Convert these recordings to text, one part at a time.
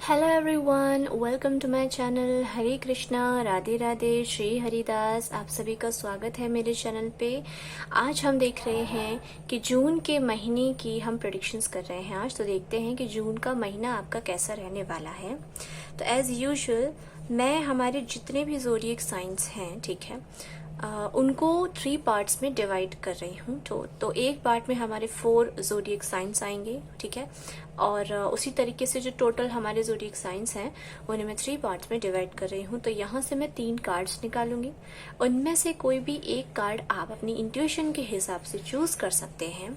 Hello everyone, welcome to my channel. Hare Krishna, Radhe Radhe, Shri Haridas. आप सभी का स्वागत है मेरे चैनल पे। आज हम देख रहे हैं कि जून के महीने की हम प्रेडिक्शंस कर रहे हैं। आज तो देखते हैं कि जून का महीना आपका कैसा रहने वाला है। तो एज यूजुअल मैं हमारे जितने भी ज़ोडिएक साइंस हैं, ठीक है, उनको 3 पार्ट्स में डिवाइड कर रही हूँ। तो एक पार्ट में हमारे 4 ज़ोडिएक साइंस आएंगे, ठीक है, और उसी तरीके से जो टोटल हमारे ज़ोडिएक साइंस हैं उन्हें मैं 3 पार्ट्स में डिवाइड कर रही हूँ। तो यहाँ से मैं 3 कार्ड्स निकालूंगी। उनमें से कोई भी एक कार्ड आप अपनी इंट्यूशन के हिसाब से चूज कर सकते हैं।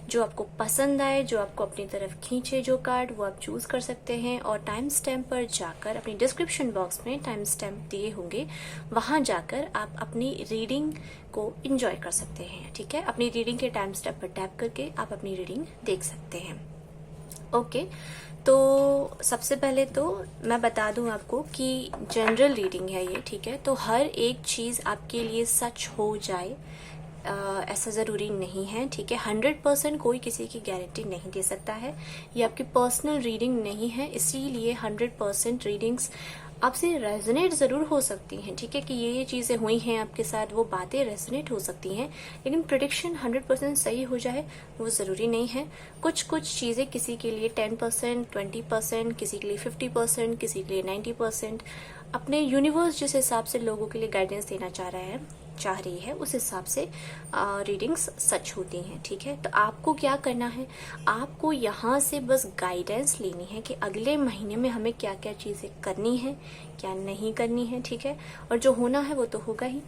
जो आपको पसंद आए, जो आपको अपनी तरफ खींचे, जो कार्ड, वो आप चूज कर सकते हैं। और टाइम स्टैम्प पर जाकर, अपनी डिस्क्रिप्शन बॉक्स में टाइम स्टैम्प दिए होंगे, वहां जाकर आप अपनी रीडिंग को एंजॉय कर सकते हैं। ठीक है, अपनी रीडिंग के टाइम स्टैम्प पर टैप करके आप अपनी रीडिंग देख सकते हैं। ओके, तो सबसे पहले तो मैं बता दूं आपको कि जनरल रीडिंग है ये, ठीक है। तो हर एक चीज आपके लिए सच हो जाए ऐसा ज़रूरी नहीं है, ठीक है। 100% कोई किसी की गारंटी नहीं दे सकता है। ये आपकी पर्सनल रीडिंग नहीं है, इसीलिए 100% रीडिंग्स आपसे रेजोनेट ज़रूर हो सकती हैं, ठीक है, कि ये चीज़ें हुई हैं आपके साथ, वो बातें रेजोनेट हो सकती हैं। लेकिन प्रेडिक्शन 100% सही हो जाए वो ज़रूरी नहीं है। कुछ कुछ चीज़ें किसी के लिए 10%, 20%, किसी के लिए 50%, किसी के लिए 90%, अपने यूनिवर्स जिस हिसाब से लोगों के लिए गाइडेंस देना चाह रही है उस हिसाब से रीडिंग्स सच होती हैं, ठीक है। तो आपको क्या करना है, आपको यहाँ से बस गाइडेंस लेनी है कि अगले महीने में हमें क्या क्या चीजें करनी है, क्या नहीं करनी है, ठीक है। और जो होना है वो तो होगा ही।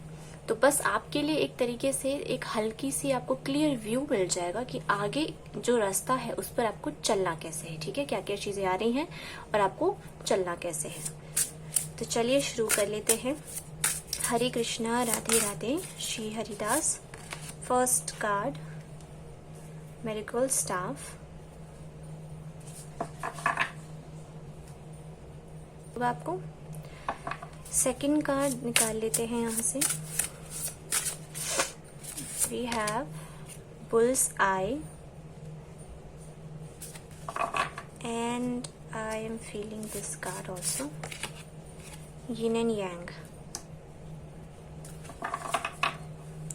तो बस आपके लिए एक तरीके से एक हल्की सी आपको क्लियर व्यू मिल जाएगा कि आगे जो रास्ता है उस पर आपको चलना कैसे है, ठीक है, क्या क्या चीजें आ रही हैं और आपको चलना कैसे है। तो चलिए शुरू कर लेते हैं। Hare Krishna, Radhe Radhe, Shri Haridas. First card, miracle staff. अब आपको सेकंड कार्ड निकाल लेते हैं यहाँ से। We have bull's eye and I am feeling this card also, yin and yang.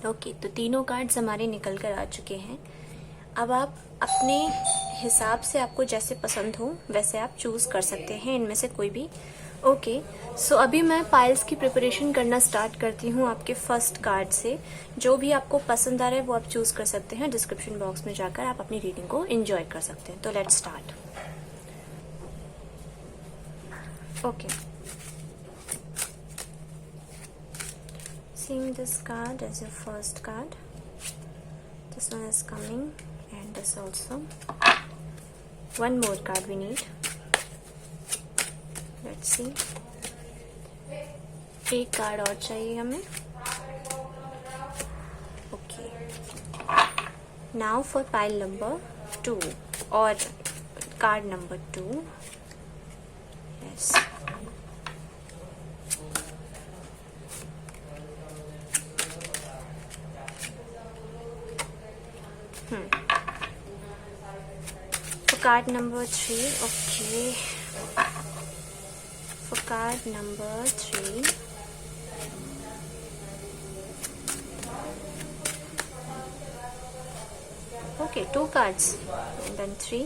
Okay, तो तीनों कार्ड्स हमारे निकल कर आ चुके हैं। अब आप अपने हिसाब से, आपको जैसे पसंद हो वैसे आप चूज कर सकते हैं इनमें से कोई भी। ओके, सो अभी मैं पाइल्स की प्रिपरेशन करना स्टार्ट करती हूँ आपके फर्स्ट कार्ड से। जो भी आपको पसंद आ रहा है वो आप चूज कर सकते हैं। डिस्क्रिप्शन बॉक्स में जाकर आप अपनी रीडिंग को एंजॉय कर सकते हैं। तो let's start. Okay, seeing this card as your first card, this one is coming and this also. One more card we need. Let's see. एक कार्ड और चाहिए हमें। Okay, now for pile number 2 और card number 2. Yes. For card number 3, okay. For card number 3, okay, 2 cards and then 3.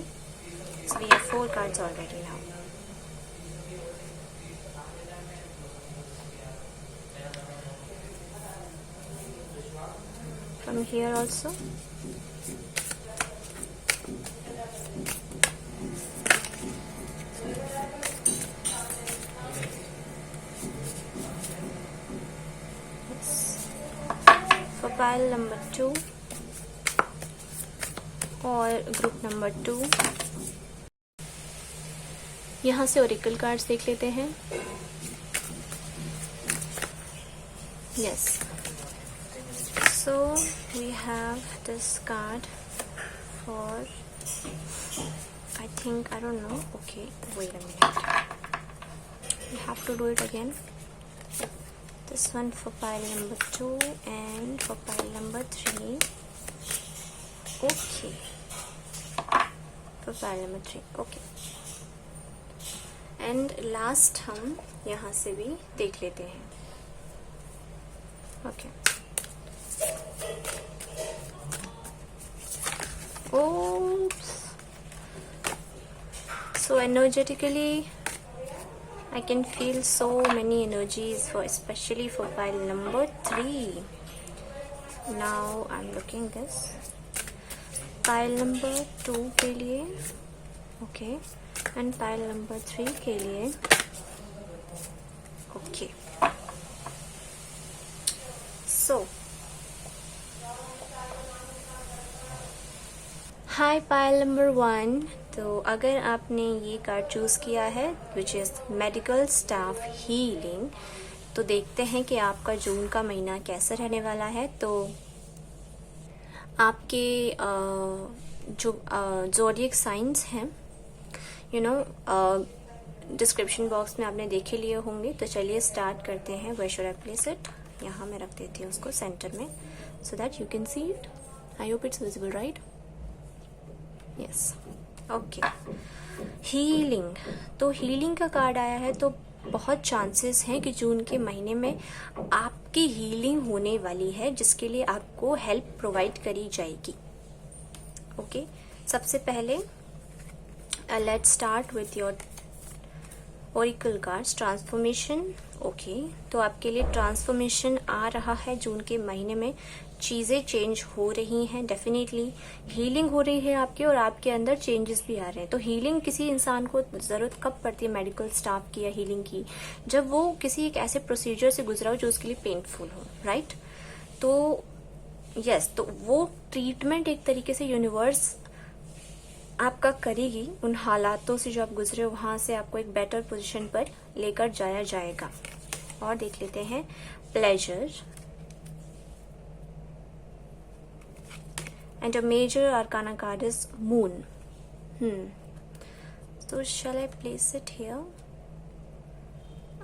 So we have 4 cards already now. From here also. For pile number 2 और group number 2, यहाँ से Oracle cards देख लेते हैं। Yes, so we have this card for, I think, I don't know, okay, wait a minute, we have to do it again. This one for pile number 2 and for pile number 3. Okay. For pile number 3. Okay. And last हम यहाँ से भी देख लेते हैं. Okay. Oops. So energetically I can feel so many energies for especially for pile number 3. Now I'm looking this pile number 2 के लिए, okay, and pile number 3 के लिए, okay. So high pile number 1. तो अगर आपने ये कार्ड चूज़ किया है which is medical staff healing, तो देखते हैं कि आपका जून का महीना कैसा रहने वाला है. तो आपके जो ज़ोडिएक साइंस हैं, यू नो, डिस्क्रिप्शन बॉक्स में आपने देखे लिए होंगे. तो चलिए स्टार्ट करते हैं. Where should I place it? यहाँ मैं रख देती हूँ उसको सेंटर में so that you can see it. I hope it's visible, right? Yes. Okay. Healing. तो हीलिंग का कार्ड आया है, तो बहुत चांसेस हैं कि जून के महीने में आपकी हीलिंग होने वाली है, जिसके लिए आपको हेल्प प्रोवाइड करी जाएगी. ओके. सबसे पहले let's start with your Oracle cards. Transformation. Okay. तो आपके लिए ट्रांसफॉर्मेशन आ रहा है जून के महीने में. चीज़ें चेंज हो रही हैं. डेफिनेटली हीलिंग हो रही है आपकी, और आपके अंदर चेंजेस भी आ रहे हैं. तो हीलिंग किसी इंसान को ज़रूरत कब पड़ती है मेडिकल स्टाफ की या हीलिंग की? जब वो किसी एक ऐसे प्रोसीजर से गुजरा हो जो उसके लिए पेनफुल हो, राइट? तो यस, तो वो ट्रीटमेंट एक तरीके से यूनिवर्स आपका करेगी. उन हालातों से जो आप गुजरे हो, वहां से आपको एक बेटर पोजीशन पर लेकर जाया जाएगा. और देख लेते हैं pleasure. And a major arcana card is moon. So shall I place it here?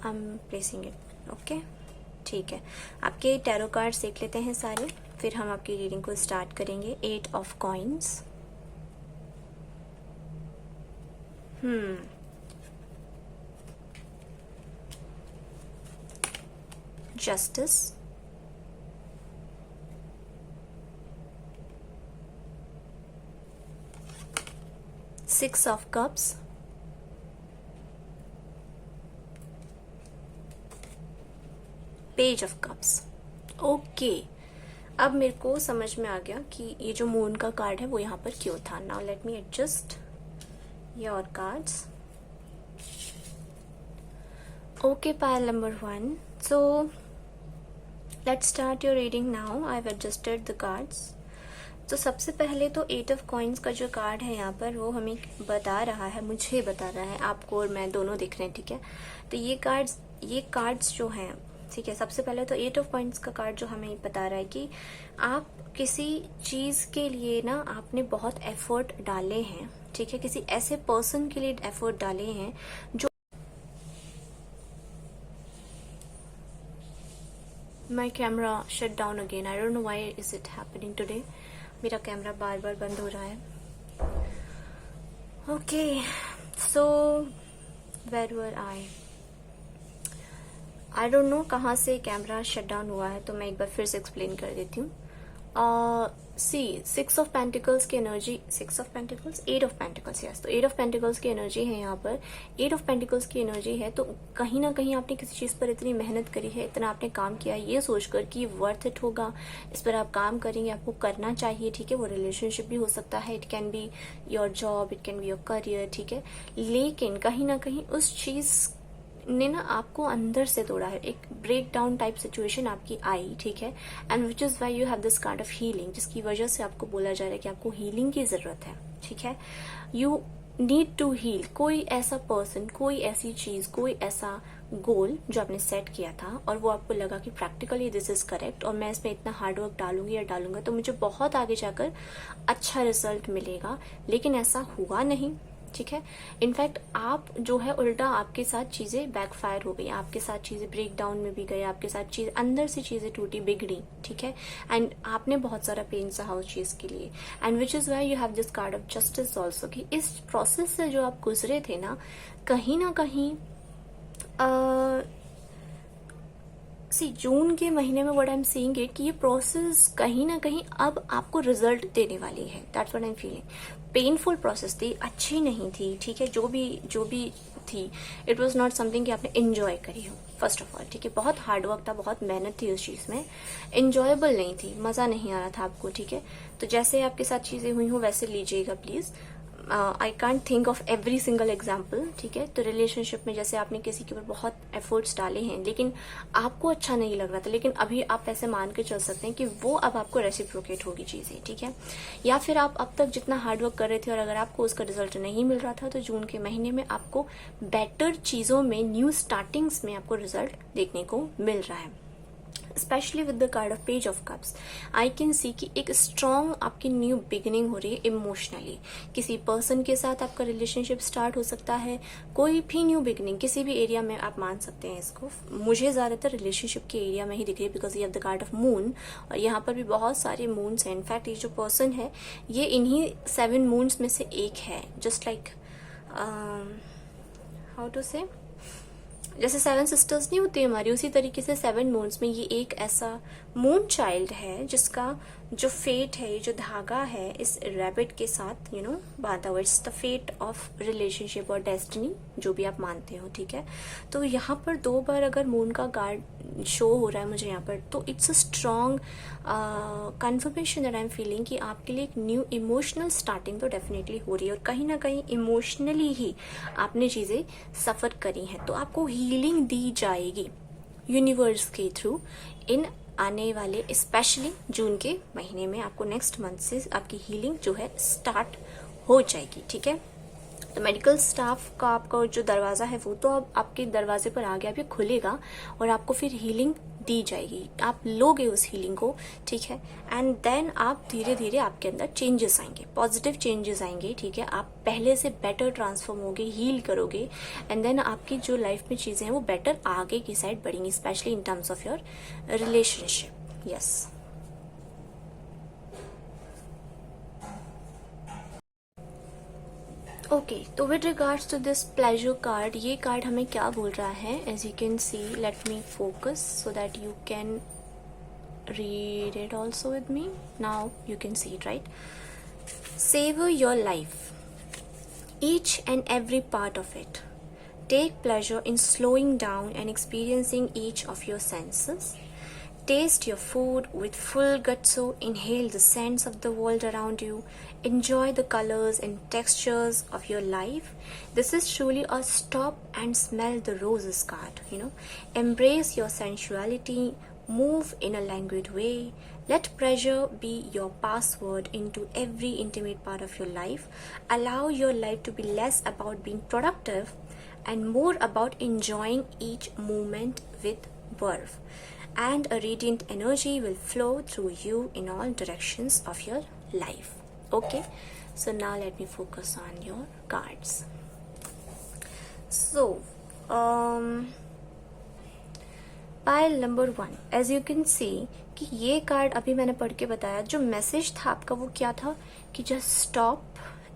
I'm placing it. Okay. ठीक है. आपके टैरो कार्ड्स देख लेते हैं सारे, फिर हम आपकी रीडिंग को स्टार्ट करेंगे. 8 of coins. Justice. Six of Cups. Page of Cups. Okay. अब मेरे को समझ में आ गया कि ये जो मून का कार्ड है वो यहाँ पर क्यों था. Now let me adjust your cards. Okay, pile number 1. So let's start your reading now. I have adjusted the cards. तो सबसे पहले तो 8 ऑफ कॉइन्स का जो कार्ड है यहाँ पर, वो हमें बता रहा है, मुझे बता रहा है, आपको और मैं दोनों दिख रहे हैं, ठीक है? तो ये कार्ड्स जो हैं, ठीक है, सबसे पहले तो 8 ऑफ कॉइन्स का कार्ड जो हमें बता रहा है कि आप किसी चीज के लिए ना आपने बहुत एफर्ट डाले हैं, ठीक है? किसी ऐसे पर्सन के लिए एफर्ट डाले हैं जो my camera shut down again. I don't know why is it happening today. मेरा कैमरा बार बार बंद हो रहा है. Okay. So where were I don't know कहाँ से कैमरा शट डाउन हुआ है, तो मैं एक बार फिर से एक्सप्लेन कर देती हूँ. सी 6 ऑफ पेंटिकल्स की energy, 6 of pentacles, 8 of pentacles, yes. तो 8 ऑफ पेंटिकल्स की एनर्जी है यहाँ पर. 8 ऑफ पेंटिकल्स की एनर्जी है, तो कहीं ना कहीं आपने किसी चीज पर इतनी मेहनत करी है, इतना आपने काम किया है, ये सोचकर कि वर्थ इट होगा, इस पर आप काम करेंगे, आपको करना चाहिए, ठीक है? वो रिलेशनशिप भी हो सकता है, it can be your job, it can be your career, ठीक है? लेकिन कहीं ना कहीं उस चीज ने ना आपको अंदर से तोड़ा है. एक ब्रेक डाउन टाइप सिचुएशन आपकी आई, ठीक है? And which is why you have this card of healing, जिसकी वजह से आपको बोला जा रहा है कि आपको हीलिंग की जरूरत है, ठीक है? You need to heal. कोई ऐसा पर्सन, कोई ऐसी चीज, कोई ऐसा गोल जो आपने सेट किया था और वो आपको लगा कि प्रैक्टिकली दिस इज करेक्ट और मैं इसमें इतना हार्डवर्क डालूंगी या डालूंगा तो मुझे बहुत आगे जाकर अच्छा रिजल्ट मिलेगा, लेकिन ऐसा हुआ नहीं, ठीक है। इनफैक्ट आप जो है उल्टा आपके साथ चीजें बैकफायर हो गई, आपके साथ चीजें ब्रेक डाउन में भी गए, आपके साथ चीज अंदर से चीजें टूटी, बिगड़ी, ठीक है। एंड आपने बहुत सारा पेन सहा उस चीज के लिए, and which is why you have this card of justice also, कि इस प्रोसेस से जो आप गुजरे थे ना कहीं सी जून के महीने में what I am seeing it, कि ये प्रोसेस कहीं ना कहीं अब आपको रिजल्ट देने वाली है। That's what I am feeling. Painful process थी, अच्छी नहीं थी, ठीक है, जो भी थी, इट वॉज नॉट समथिंग कि आपने एंजॉय करी हो फर्स्ट ऑफ ऑल, ठीक है। बहुत हार्ड वर्क था, बहुत मेहनत थी उस चीज में, एंजॉयबल नहीं थी, मजा नहीं आ रहा था आपको, ठीक है। तो जैसे आपके साथ चीजें हुई हो वैसे लीजिएगा please. I can't think of every single example, ठीक है। तो रिलेशनशिप में जैसे आपने किसी के ऊपर बहुत एफर्ट्स डाले हैं लेकिन आपको अच्छा नहीं लग रहा था, लेकिन अभी आप ऐसे मान के चल सकते हैं कि वो अब आपको रेसिप्रोकेट होगी चीजें, ठीक है। या फिर आप अब तक जितना हार्डवर्क कर रहे थे और अगर आपको उसका रिजल्ट नहीं मिल रहा था, तो जून के महीने में आपको बेटर चीजों में, न्यू स्टार्टिंग्स में आपको रिजल्ट देखने को मिल रहा है। Specially with the card of page of cups I can see कि एक स्ट्रॉन्ग आपकी न्यू बिगिनिंग हो रही है इमोशनली। किसी पर्सन के साथ आपका रिलेशनशिप स्टार्ट हो सकता है, कोई भी न्यू बिगिनिंग किसी भी एरिया में आप मान सकते हैं इसको। मुझे ज्यादातर रिलेशनशिप के एरिया में ही दिख रही है बिकॉज ये द कार्ड ऑफ मून, और यहाँ पर भी बहुत सारे मून्स हैं। इनफैक्ट ये जो पर्सन है ये इन्हीं 7 मून्स में से एक है, जस्ट लाइक हाउ टू से, जैसे 7 सिस्टर्स नहीं होती हमारी, उसी तरीके से 7 मून्स में ये एक ऐसा मून चाइल्ड है जिसका जो फेट है, जो धागा है इस रैबिट के साथ बांधा हुआ। It's the fate of relationship और डेस्टिनी, जो भी आप मानते हो, ठीक है। तो यहाँ पर 2 बार अगर मून का गार्ड शो हो रहा है मुझे यहाँ पर, तो it's a strong confirmation that I am feeling कि आपके लिए एक न्यू इमोशनल स्टार्टिंग तो डेफिनेटली हो रही है, और कहीं ना कहीं इमोशनली ही आपने चीजें सफर करी हैं, तो आपको हीलिंग दी जाएगी यूनिवर्स के थ्रू इन आने वाले स्पेशली जून के महीने में। आपको नेक्स्ट मंथ से आपकी हीलिंग जो है स्टार्ट हो जाएगी, ठीक है। तो मेडिकल स्टाफ का आपका जो दरवाजा है वो तो अब आपके दरवाजे पर आ गया, अभी खुलेगा और आपको फिर हीलिंग दी जाएगी, आप लोगे उस हीलिंग को, ठीक है। एंड देन आप धीरे धीरे आपके अंदर चेंजेस आएंगे, पॉजिटिव चेंजेस आएंगे, ठीक है। आप पहले से बेटर ट्रांसफॉर्म होगे, हील करोगे, एंड देन आपकी जो लाइफ में चीजें हैं वो बेटर आगे की साइड बढ़ेंगी, specially in terms of your relationship. Yes, okay. तो with regards to this pleasure card, ये कार्ड हमें क्या बोल रहा है, as you can see, let me focus so that you can read it also with me. Now you can see it, right? Savor your life, each and every part of it. Take pleasure in slowing down and experiencing each of your senses. Taste your food with full gutso, inhale the scents of the world around you, enjoy the colors and textures of your life. This is truly a stop and smell the roses card, Embrace your sensuality, move in a languid way. Let pleasure be your password into every intimate part of your life. Allow your life to be less about being productive and more about enjoying each moment with verve. And a radiant energy will flow through you in all directions of your life. Okay, so now let me focus on your cards. So, pile number 1, as you can see कि ये card अभी मैंने पढ़ के बताया, जो message था आपका वो क्या था कि just stop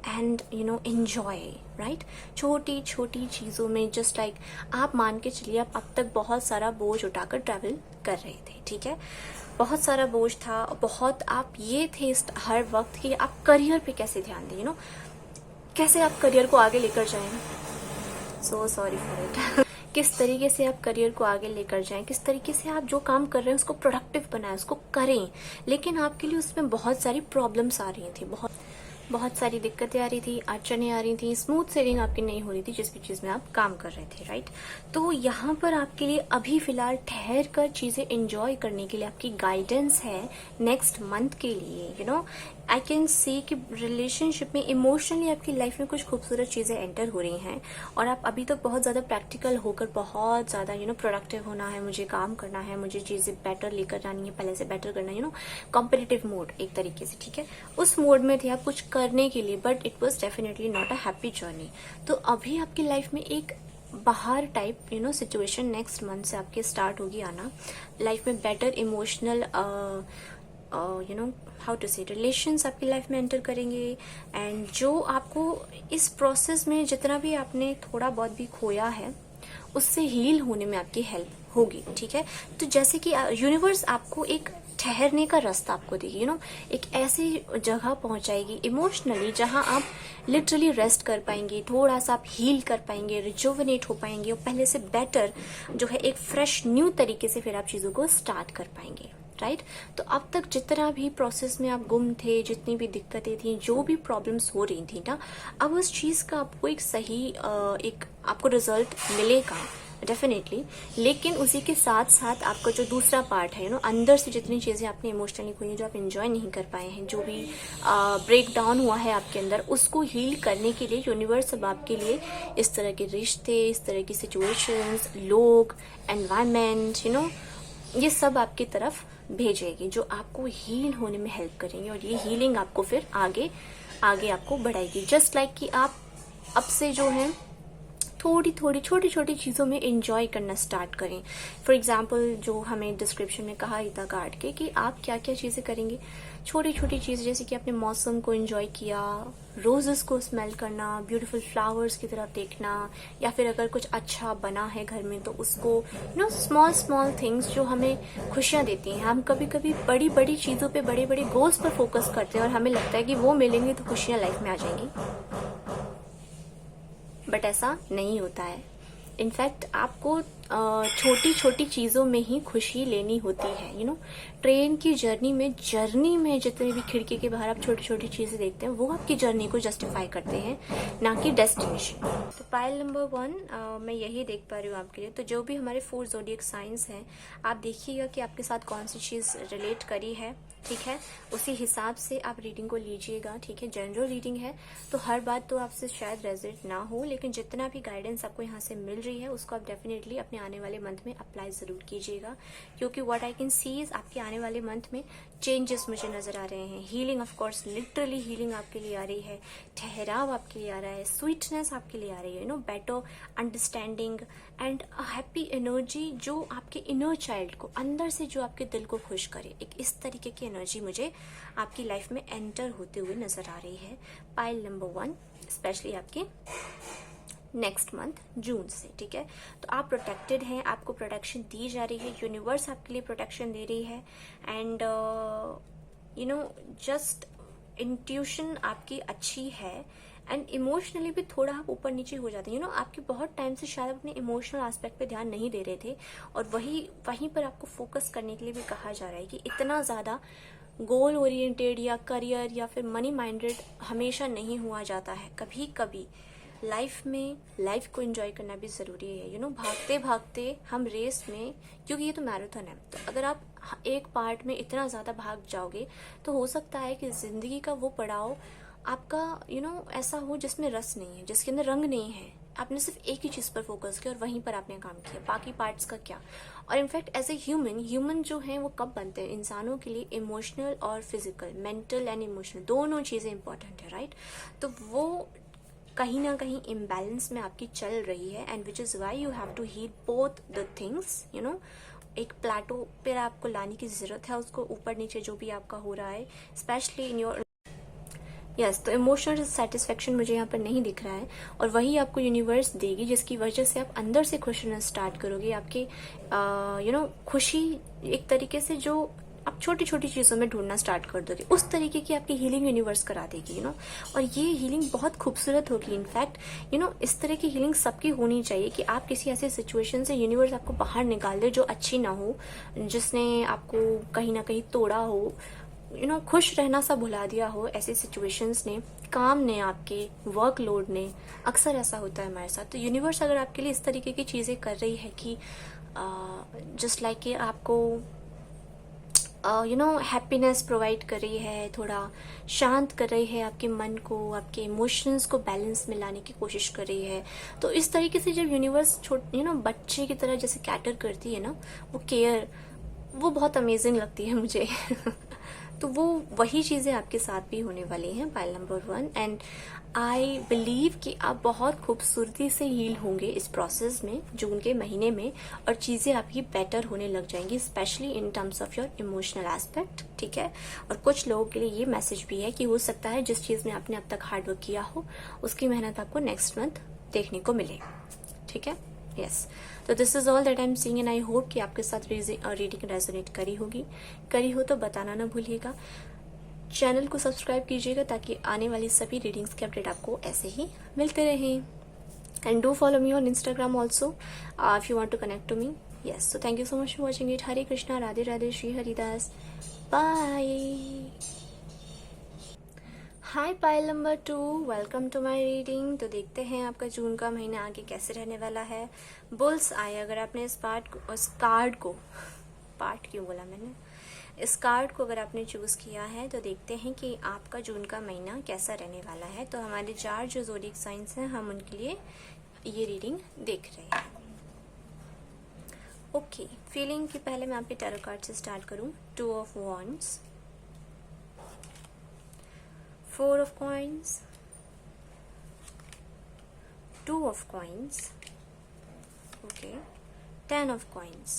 and enjoy, right. छोटी छोटी चीजों में, जस्ट लाइक आप मान के चलिए आप अब तक बहुत सारा बोझ उठाकर ट्रैवल कर रहे थे, ठीक है। बहुत सारा बोझ था, बहुत आप ये थे हर वक्त कि आप करियर पे कैसे ध्यान दें, कैसे आप करियर को आगे लेकर जाएं। So sorry for it. किस तरीके से आप करियर को आगे लेकर जाएं, किस तरीके से आप जो काम कर रहे हैं उसको प्रोडक्टिव बनाएं, उसको करें, लेकिन आपके लिए उसमें बहुत सारी प्रॉब्लम्स आ रही थी, बहुत सारी दिक्कतें आ रही थी, अड़चने आ रही थी, स्मूथ सेलिंग आपकी नहीं हो रही थी जिस भी चीज में आप काम कर रहे थे, राइट। तो यहाँ पर आपके लिए अभी फिलहाल ठहर कर चीजें एंजॉय करने के लिए आपकी गाइडेंस है नेक्स्ट मंथ के लिए, आई कैन सी कि रिलेशनशिप में इमोशनली आपकी लाइफ में कुछ खूबसूरत चीजें एंटर हो रही हैं, और आप अभी तो बहुत ज्यादा प्रैक्टिकल होकर बहुत ज्यादा प्रोडक्टिव होना है, मुझे काम करना है, मुझे चीजें बेटर लेकर जानी है, पहले से बेटर करना है, कॉम्पिटिटिव मोड एक तरीके से, ठीक है, उस मोड में थे आप कुछ करने के लिए, but it was definitely not a happy journey. तो अभी आपकी लाइफ में एक बाहर टाइप सिचुएशन नेक्स्ट मंथ से आपके स्टार्ट होगी आना, लाइफ में बेटर इमोशनल हाउ टू से रिलेशंस आपकी लाइफ में एंटर करेंगे, एंड जो आपको इस प्रोसेस में जितना भी आपने थोड़ा बहुत भी खोया है उससे हील होने में आपकी हेल्प होगी, ठीक है। तो जैसे कि यूनिवर्स आपको एक ठहरने का रास्ता आपको देगी, एक ऐसी जगह पहुंचाएगी इमोशनली जहां आप लिटरली रेस्ट कर पाएंगे, थोड़ा सा आप हील कर पाएंगे, रिजुविनेट हो पाएंगे, और पहले से बेटर जो है एक फ्रेश न्यू तरीके से फिर आप चीजों को स्टार्ट कर पाएंगे, राइट। तो अब तक जितना भी प्रोसेस में आप गुम थे, जितनी भी दिक्कतें थी, जो भी प्रॉब्लम्स हो रही थी ना, अब उस चीज का आपको एक सही एक आपको रिजल्ट मिलेगा डेफिनेटली। लेकिन उसी के साथ साथ आपका जो दूसरा पार्ट है, अंदर से जितनी चीजें आपने इमोशनली खोई, जो आप एंजॉय नहीं कर पाए हैं, जो भी ब्रेक डाउन हुआ है आपके अंदर, उसको हील करने के लिए यूनिवर्स अब आपके लिए इस तरह के रिश्ते, इस तरह की सिचुएशंस, लोग, एनवायरमेंट, ये सब आपकी तरफ भेजेगी जो आपको हील होने में हेल्प करेंगे, और ये हीलिंग आपको फिर आगे आगे आपको बढ़ाएगी। जस्ट लाइक कि आप अब से जो है थोड़ी थोड़ी छोटी छोटी चीजों में एंजॉय करना स्टार्ट करें। फॉर एग्जाम्पल जो हमें डिस्क्रिप्शन में कहा था कार्ड के कि आप क्या क्या चीजें करेंगे, छोटी छोटी चीज, जैसे कि आपने मौसम को एंजॉय किया, रोजेस को स्मेल करना, ब्यूटीफुल फ्लावर्स की तरफ देखना, या फिर अगर कुछ अच्छा बना है घर में तो उसको स्मॉल स्मॉल थिंग्स जो हमें खुशियां देती हैं। हम कभी कभी बड़ी बड़ी चीजों पे, बड़े बड़े गोल्स पर फोकस करते हैं और हमें लगता है कि वो मिलेंगे तो खुशियां लाइफ में आ जाएंगी, बट ऐसा नहीं होता है। इनफैक्ट आपको छोटी छोटी चीजों में ही खुशी लेनी होती है। ट्रेन की जर्नी में जितने भी खिड़की के बाहर आप छोटी छोटी चीजें देखते हैं, वो आपकी जर्नी को जस्टिफाई करते हैं, ना कि डेस्टिनेशन। तो पाइल नंबर 1 मैं यही देख पा रही हूँ आपके लिए। तो जो भी हमारे 4 ज़ोडिएक साइंस हैं, आप देखिएगा कि आपके साथ कौन सी चीज रिलेट करी है, ठीक है। उसी हिसाब से आप रीडिंग को लीजिएगा, ठीक है। जनरल रीडिंग है तो हर बात तो आपसे शायद रेजोनेट ना हो, लेकिन जितना भी गाइडेंस आपको यहाँ से मिल रही है उसको आप डेफिनेटली अपने आने वाले मंथ में अप्लाई जरूर कीजिएगा, क्योंकि what I can see is आपके आने वाले मंथ में चेंजेस मुझे नजर आ रहे हैं। Healing, of course literally healing आपके लिए आ रही है, ठहराव आपके लिए आ रहा है, स्वीटनेस आपके लिए आ रही है, better understanding and a happy energy जो आपके इनर चाइल्ड को, अंदर से जो आपके दिल को खुश करे। एक इस तरीके की एनर्जी मुझे आपकी लाइफ में एंटर होते हुए नजर आ रही है। पाइल नंबर 1 स्पेशली आपके नेक्स्ट मंथ जून से, ठीक है। तो आप प्रोटेक्टेड हैं, आपको प्रोटेक्शन दी जा रही है, यूनिवर्स आपके लिए प्रोटेक्शन दे रही है, एंड जस्ट इंट्यूशन आपकी अच्छी है, एंड इमोशनली भी थोड़ा आप ऊपर नीचे हो जाते हैं। आपके बहुत टाइम से शायद अपने इमोशनल एस्पेक्ट पे ध्यान नहीं दे रहे थे, और वहीं पर आपको फोकस करने के लिए भी कहा जा रहा है कि इतना ज्यादा गोल ओरिएंटेड या करियर या फिर मनी माइंडेड हमेशा नहीं हुआ जाता है। कभी कभी लाइफ में लाइफ को एंजॉय करना भी जरूरी है। भागते भागते हम रेस में, क्योंकि ये तो मैराथन है, तो अगर आप एक पार्ट में इतना ज्यादा भाग जाओगे तो हो सकता है कि जिंदगी का वो पड़ाव आपका ऐसा हो जिसमें रस नहीं है, जिसके अंदर रंग नहीं है। आपने सिर्फ एक ही चीज पर फोकस किया और वहीं पर आपने काम किया, बाकी पार्ट्स का क्या। और इनफैक्ट एज ए ह्यूमन जो है वो कब बनते हैं, इंसानों के लिए इमोशनल और फिजिकल, मेंटल एंड इमोशनल दोनों चीजें इंपॉर्टेंट है, राइट। तो वो कहीं ना कहीं इम्बैलेंस में आपकी चल रही है, and which is why you have to heal both the things. एक प्लेटो पर आपको लाने की जरूरत है, उसको ऊपर नीचे जो भी आपका हो रहा है, स्पेशली इन योर यस। तो इमोशनल सेटिस्फेक्शन मुझे यहाँ पर नहीं दिख रहा है, और वही आपको यूनिवर्स देगी जिसकी वजह से आप अंदर से खुश होना स्टार्ट करोगे। आपकी खुशी एक तरीके से जो आप छोटी छोटी चीजों में ढूंढना स्टार्ट कर दोगे, उस तरीके की आपकी हीलिंग यूनिवर्स करा देगी। और ये हीलिंग बहुत खूबसूरत होगी। इनफैक्ट इस तरह की हीलिंग सबकी होनी चाहिए कि आप किसी ऐसे सिचुएशन से यूनिवर्स आपको बाहर निकाल दे जो अच्छी ना हो, जिसने आपको कहीं ना कहीं तोड़ा हो, खुश रहना सा भुला दिया हो। ऐसे सिचुएशंस ने, काम ने, आपके वर्कलोड ने, अक्सर ऐसा होता है हमारे साथ। तो यूनिवर्स अगर आपके लिए इस तरीके की चीजें कर रही है कि जस्ट लाइक कि आपको हैप्पीनेस प्रोवाइड कर रही है, थोड़ा शांत कर रही है आपके मन को, आपके इमोशंस को बैलेंस में लाने की कोशिश कर रही है। तो इस तरीके से जब यूनिवर्स बच्चे की तरह जैसे कैटर करती है ना, वो केयर, वो बहुत अमेजिंग लगती है मुझे। तो वो वही चीज़ें आपके साथ भी होने वाली हैं pile number 1। And I believe कि आप बहुत खूबसूरती से हील होंगे इस प्रोसेस में, जून के महीने में, और चीज़ें आपकी बेटर होने लग जाएंगी, specially in terms of your emotional aspect, ठीक है। और कुछ लोगों के लिए ये मैसेज भी है कि हो सकता है जिस चीज़ में आपने अब तक हार्ड वर्क किया हो उसकी मेहनत आपको नेक्स्ट मंथ देखने को मिले, ठीक है। यस, तो this is all that I am seeing and I hope कि आपके साथ रीडिंग रेजोनेट करी हो तो बताना ना भूलिएगा। चैनल को सब्सक्राइब कीजिएगा ताकि आने वाली सभी रीडिंग्स के अपडेट आपको ऐसे ही मिलते रहें। And do follow me on Instagram also if you want to connect to me. Yes, so thank you so much for watching it. Hare Krishna, Radhe Radhe, Shri Haridas, bye. Hi pile number 2, welcome to my reading. तो देखते हैं आपका जून का महीना आगे कैसे रहने वाला है। बुल्स आए, अगर आपने इस कार्ड को अगर आपने चूज किया है तो देखते हैं कि आपका जून का महीना कैसा रहने वाला है। तो हमारे 4 जो ज़ोडिएक साइंस हैं, हम उनके लिए ये रीडिंग देख रहे हैं। ओके, फीलिंग की पहले मैं आपके टैरो कार्ड से स्टार्ट करूं। 2 of wands, 4 of coins, 2 of coins, okay, 10 of coins,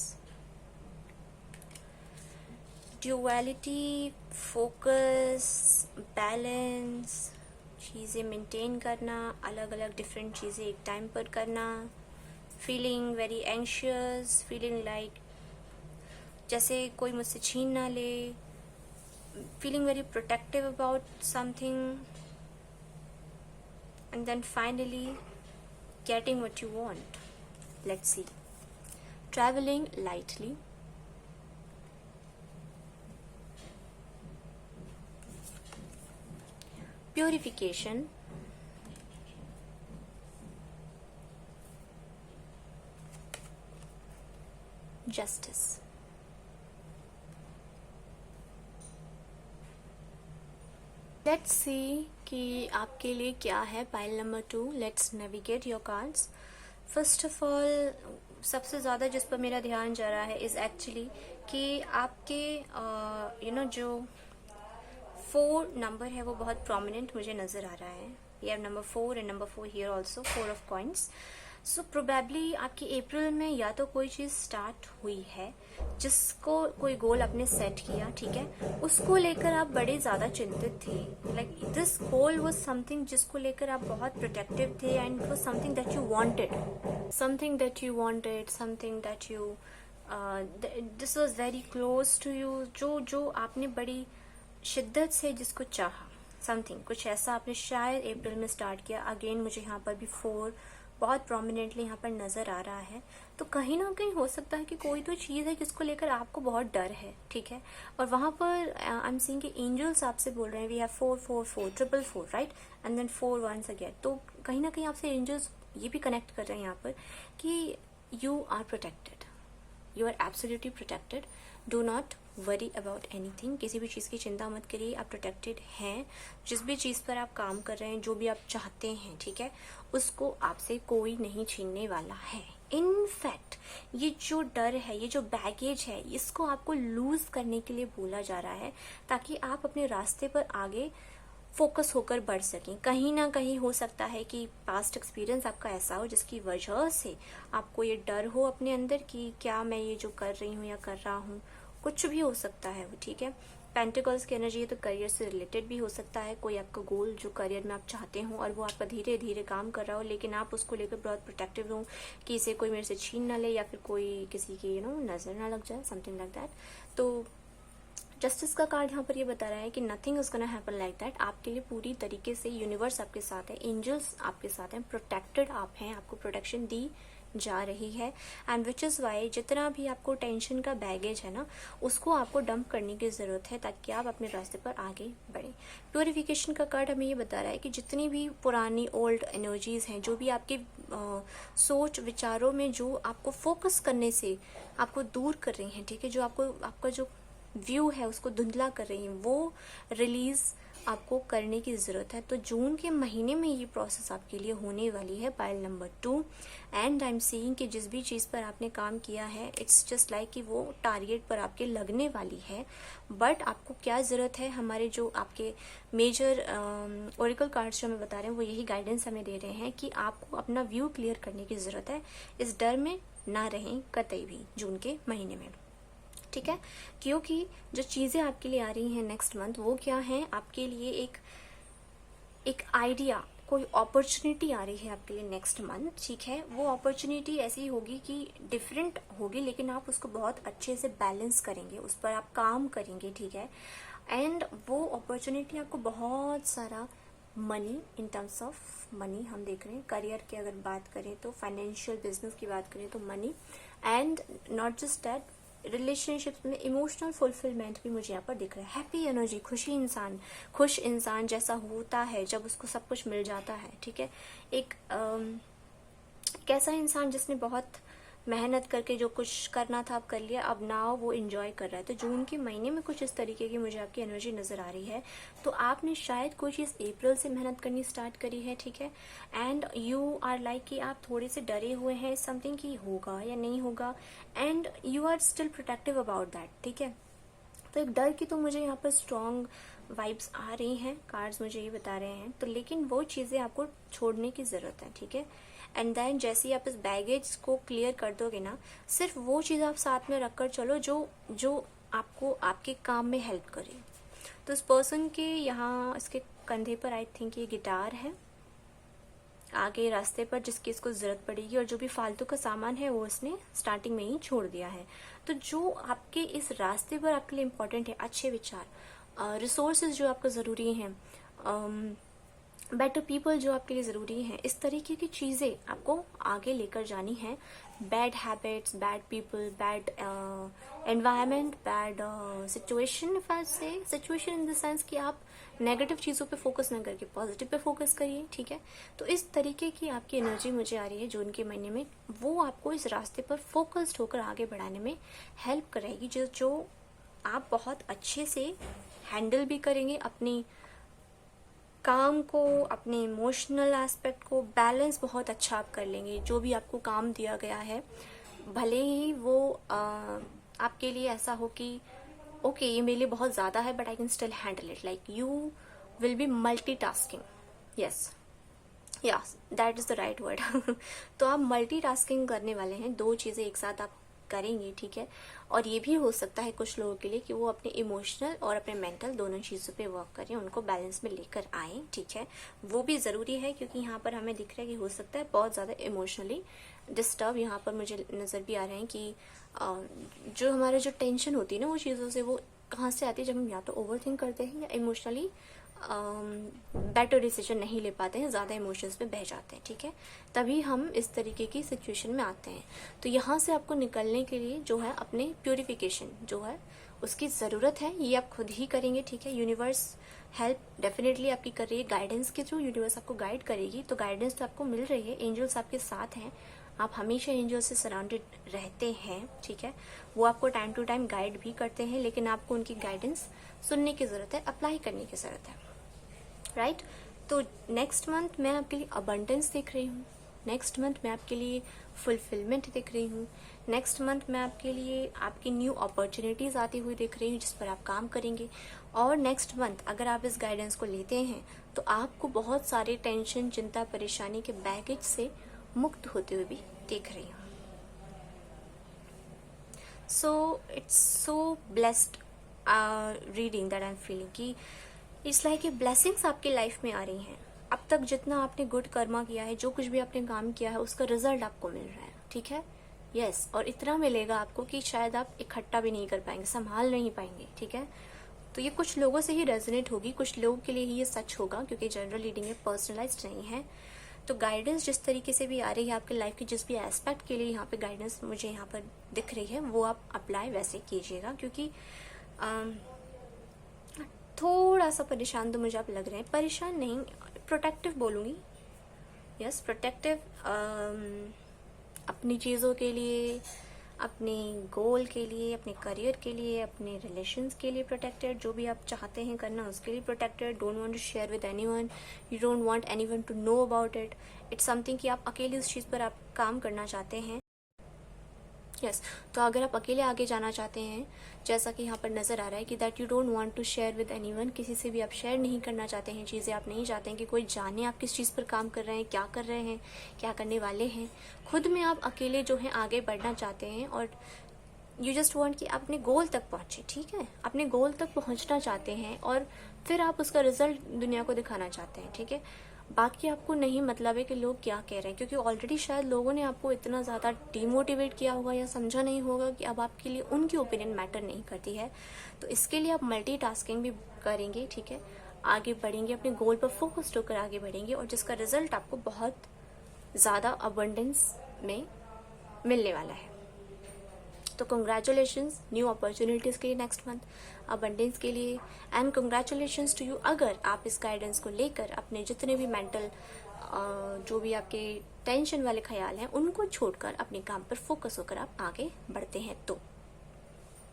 duality, focus, balance, चीज़ें मेंटेन करना, अलग अलग डिफरेंट चीज़ें एक टाइम पर करना, feeling very anxious, feeling like जैसे कोई मुझसे छीन ना ले, feeling very protective about something, and then finally getting what you want. Let's see. Traveling lightly, purification, justice. Let's see कि आपके लिए क्या है pile number 2। Let's navigate your cards. First of all, सबसे ज़्यादा जिस पर मेरा ध्यान जा रहा है इज़ एक्चुअली कि आपके जो 4 नंबर है वो बहुत प्रोमिनेंट मुझे नज़र आ रहा है। ये number 4 and number 4 here also, 4 of coins. So probably आपकी अप्रैल में या तो कोई चीज़ स्टार्ट हुई है जिसको कोई गोल आपने सेट किया, ठीक है, उसको लेकर आप बड़े ज़्यादा चिंतित थे। Like this goal was something जिसको लेकर आप बहुत प्रोटेक्टिव थे and was something that you wanted, this was very close to you, जो आपने बड़ी शिद्दत से जिसको चाहा, समथिंग कुछ ऐसा आपने शायद अप्रैल में स्टार्ट किया। अगेन मुझे यहाँ पर भी 4 बहुत प्रोमिनेंटली यहाँ पर नजर आ रहा है। तो कहीं ना कहीं हो सकता है कि कोई तो चीज़ है जिसको लेकर आपको बहुत डर है, ठीक है। और वहाँ पर आई एम सीइंग कि एंजल्स आपसे बोल रहे हैं, we have 4 4 4 triple 4, right, and then 4 once again. तो कहीं ना कहीं आपसे एंजल्स ये भी कनेक्ट कर रहे हैं यहाँ पर कि you are protected, you are absolutely protected, do not worry about anything. किसी भी चीज़ की चिंता मत करिए, आप प्रोटेक्टेड हैं। जिस भी चीज़ पर आप काम कर रहे हैं, जो भी आप चाहते हैं, ठीक है, उसको आपसे कोई नहीं छीनने वाला है। इनफैक्ट ये जो डर है, ये जो बैगेज है, इसको आपको लूज करने के लिए बोला जा रहा है ताकि आप अपने रास्ते पर आगे फोकस होकर बढ़ सकें। कहीं ना कहीं हो सकता है कि पास्ट एक्सपीरियंस आपका ऐसा हो जिसकी वजह से आपको ये डर हो अपने अंदर कि क्या मैं ये जो कर रही हूँ या कर रहा हूँ, कुछ भी हो सकता है वो, ठीक है। पेंटिकल्स की एनर्जी है तो करियर से रिलेटेड भी हो सकता है। कोई आपका गोल जो करियर में आप चाहते हो और वो आपका धीरे धीरे काम कर रहा हो, लेकिन आप उसको लेकर बहुत प्रोटेक्टिव हो कि इसे कोई मेरे से छीन ना ले या फिर कोई किसी की नजर ना लग जाए, समथिंग लाइक दैट। तो जस्टिस का कार्ड यहाँ पर ये बता रहा है कि nothing is gonna happen like that. आपके लिए पूरी तरीके से यूनिवर्स आपके साथ है, एंजल्स आपके साथ हैं, प्रोटेक्टेड आप हैं, आपको प्रोटेक्शन दी जा रही है। एंड विच इज़ वाई जितना भी आपको टेंशन का बैगेज है ना, उसको आपको डंप करने की ज़रूरत है ताकि आप अपने रास्ते पर आगे बढ़ें। प्योरिफिकेशन का कार्ड हमें ये बता रहा है कि जितनी भी पुरानी ओल्ड एनर्जीज हैं, जो भी आपके सोच विचारों में जो आपको फोकस करने से आपको दूर कर रही हैं, ठीक है, जो आपका जो व्यू है उसको धुंधला कर रही हैं, वो रिलीज आपको करने की ज़रूरत है। तो जून के महीने में ये प्रोसेस आपके लिए होने वाली है, pile number 2। And I am seeing कि जिस भी चीज़ पर आपने काम किया है, इट्स जस्ट लाइक कि वो टारगेट पर आपके लगने वाली है। बट आपको क्या ज़रूरत है, हमारे जो आपके मेजर ओरेकल कार्ड्स जो हमें बता रहे हैं वो यही गाइडेंस हमें दे रहे हैं कि आपको अपना व्यू क्लियर करने की ज़रूरत है। इस डर में ना रहें कतई भी जून के महीने में, ठीक है। क्योंकि जो चीज़ें आपके लिए आ रही हैं नेक्स्ट मंथ, वो क्या है आपके लिए, एक आइडिया, कोई अपॉर्चुनिटी आ रही है आपके लिए नेक्स्ट मंथ, ठीक है। वो अपॉर्चुनिटी ऐसी होगी कि डिफरेंट होगी, लेकिन आप उसको बहुत अच्छे से बैलेंस करेंगे, उस पर आप काम करेंगे, ठीक है। एंड वो अपॉर्चुनिटी आपको बहुत सारा money, in terms of money हम देख रहे हैं, करियर की अगर बात करें तो, फाइनेंशियल बिजनेस की बात करें तो money, and not just that, relationships में इमोशनल फुलफिलमेंट भी मुझे यहाँ पर दिख रहा है। हैप्पी एनर्जी, खुश इंसान जैसा होता है जब उसको सब कुछ मिल जाता है, ठीक है। एक कैसा इंसान जिसने बहुत मेहनत करके जो कुछ करना था अब कर लिया, अब नाउ वो एंजॉय कर रहा है। तो जून के महीने में कुछ इस तरीके की मुझे आपकी एनर्जी नजर आ रही है। तो आपने शायद कोई चीज़ अप्रैल से मेहनत करनी स्टार्ट करी है, ठीक है। एंड यू आर लाइक कि आप थोड़े से डरे हुए हैं समथिंग कि होगा या नहीं होगा, and you are still protective about that, ठीक है। तो एक डर की तो मुझे यहाँ पर स्ट्रॉन्ग वाइब्स आ रही हैं, कार्ड्स मुझे ये बता रहे हैं। तो लेकिन वो चीज़ें आपको छोड़ने की ज़रूरत है, ठीक है। एंड देन जैसे ही आप इस बैगेज को क्लियर कर दोगे ना, सिर्फ वो चीज़ आप साथ में रखकर चलो जो आपको आपके काम में हेल्प करे। तो इस पर्सन के यहाँ इसके कंधे पर आई थिंक ये गिटार है, आगे रास्ते पर जिसकी इसको जरूरत पड़ेगी, और जो भी फालतू का सामान है वो इसने स्टार्टिंग में ही छोड़ दिया है। तो जो आपके इस रास्ते पर आपके लिए इम्पोर्टेंट है, अच्छे विचार, रिसोर्सेज जो आपको ज़रूरी हैं, बेटर पीपल जो आपके लिए ज़रूरी हैं, इस तरीके की चीज़ें आपको आगे लेकर जानी है। Bad habits, bad people, bad environment, bad situation, if I से सिचुएशन इन द सेंस कि आप नेगेटिव चीज़ों पे फोकस ना करके पॉजिटिव पे फोकस करिए, ठीक है। तो इस तरीके की आपकी एनर्जी मुझे आ रही है जून के महीने में, वो आपको इस रास्ते पर फोकस्ड होकर आगे बढ़ाने में हेल्प करेगी, जो आप बहुत अच्छे से हैंडल भी करेंगे, अपनी काम को, अपने इमोशनल एस्पेक्ट को बैलेंस बहुत अच्छा आप कर लेंगे। जो भी आपको काम दिया गया है, भले ही वो आपके लिए ऐसा हो कि ओके ये मेरे लिए बहुत ज़्यादा है, but I can still handle it, like you will B multitasking, yes yes that is the right word. तो आप मल्टीटास्किंग करने वाले हैं, दो चीज़ें एक साथ आप करेंगे, ठीक है। और ये भी हो सकता है कुछ लोगों के लिए कि वो अपने इमोशनल और अपने मेंटल दोनों चीज़ों पे वर्क करें, उनको बैलेंस में लेकर आए, ठीक है। वो भी ज़रूरी है, क्योंकि यहाँ पर हमें दिख रहा है कि हो सकता है बहुत ज़्यादा इमोशनली डिस्टर्ब यहाँ पर मुझे नज़र भी आ रहे हैं कि जो हमारे जो टेंशन होती है ना वो चीज़ों से, वो कहाँ से आती है, जब हम या तो ओवर थिंक करते हैं या इमोशनली बेटर डिसीजन नहीं ले पाते हैं, ज़्यादा इमोशंस में बह जाते हैं, ठीक है। तभी हम इस तरीके की सिचुएशन में आते हैं। तो यहाँ से आपको निकलने के लिए जो है अपने प्योरिफिकेशन जो है उसकी ज़रूरत है, ये आप खुद ही करेंगे, ठीक है। यूनिवर्स हेल्प डेफिनेटली आपकी कर रही है, गाइडेंस के थ्रू यूनिवर्स आपको गाइड करेगी। तो गाइडेंस तो आपको मिल रही है, एंजल्स आपके साथ हैं, आप हमेशा एंजल से सराउंडेड रहते हैं, ठीक है। वो आपको टाइम टू टाइम गाइड भी करते हैं, लेकिन आपको उनकी गाइडेंस सुनने की ज़रूरत है, अप्लाई करने की ज़रूरत है, राइट। तो नेक्स्ट मंथ मैं आपके लिए अबंडेंस देख रही हूँ, नेक्स्ट मंथ मैं आपके लिए फुलफिलमेंट देख रही हूँ, नेक्स्ट मंथ मैं आपके लिए आपकी न्यू अपॉर्चुनिटीज़ आती हुई देख रही हूँ जिस पर आप काम करेंगे। और नेक्स्ट मंथ अगर आप इस गाइडेंस को लेते हैं तो आपको बहुत सारे टेंशन, चिंता, परेशानी के बैगेज से मुक्त होते हुए भी देख रही हूँ। So it's so blessed reading that I am feeling कि इट्स लाइक ये ब्लेसिंग्स आपकी लाइफ में आ रही हैं। अब तक जितना आपने गुड कर्मा किया है, जो कुछ भी आपने काम किया है, उसका रिजल्ट आपको मिल रहा है, ठीक है, यस। और इतना मिलेगा आपको कि शायद आप इकट्ठा भी नहीं कर पाएंगे, संभाल नहीं पाएंगे, ठीक है। तो ये कुछ लोगों से ही रेजोनेट होगी, कुछ लोगों के लिए ही ये सच होगा, क्योंकि जनरल रीडिंग है, पर्सनलाइज्ड नहीं है। तो गाइडेंस जिस तरीके से भी आ रही है आपके लाइफ के जिस भी एस्पेक्ट के लिए यहाँ पे गाइडेंस मुझे यहाँ पर दिख रही है, वो आप अप्लाई वैसे कीजिएगा। क्योंकि थोड़ा सा परेशान तो मुझे आप लग रहे हैं, परेशान नहीं, प्रोटेक्टिव बोलूँगी, यस प्रोटेक्टिव, अपनी चीज़ों के लिए, अपने गोल के लिए, अपने करियर के लिए, अपने रिलेशंस के लिए प्रोटेक्टेड, जो भी आप चाहते हैं करना उसके लिए protected. Don't want to share with anyone, you don't want anyone to know about it. It's something कि आप अकेले उस चीज़ पर आप काम करना चाहते हैं। यस तो अगर आप अकेले आगे जाना चाहते हैं, जैसा कि यहाँ पर नज़र आ रहा है कि that you don't want to share with anyone, किसी से भी आप शेयर नहीं करना चाहते हैं चीज़ें, आप नहीं चाहते हैं कि कोई जाने आप किस चीज़ पर काम कर रहे हैं, क्या कर रहे हैं, क्या करने वाले हैं। खुद में आप अकेले जो है आगे बढ़ना चाहते हैं और यू जस्ट वांट कि आप अपने गोल तक पहुँचे, ठीक है, अपने गोल तक पहुँचना चाहते हैं और फिर आप उसका रिजल्ट दुनिया को दिखाना चाहते हैं, ठीक है। बाकी आपको नहीं मतलब है कि लोग क्या कह रहे हैं, क्योंकि ऑलरेडी शायद लोगों ने आपको इतना ज़्यादा डिमोटिवेट किया होगा या समझा नहीं होगा कि अब आपके लिए उनकी ओपिनियन मैटर नहीं करती है। तो इसके लिए आप मल्टीटास्किंग भी करेंगे, ठीक है, आगे बढ़ेंगे, अपने गोल पर फोकस्ड होकर आगे बढ़ेंगे और जिसका रिजल्ट आपको बहुत ज़्यादा अबंडेंस में मिलने वाला है। तो कंग्रेचुलेशंस न्यू अपॉर्चुनिटीज़ के लिए नेक्स्ट मंथ, अबंडेंस के लिए, एंड कंग्रेचुलेशंस टू यू अगर आप इस गाइडेंस को लेकर अपने जितने भी मेंटल जो भी आपके टेंशन वाले ख्याल हैं उनको छोड़कर अपने काम पर फोकस होकर आप आगे बढ़ते हैं। तो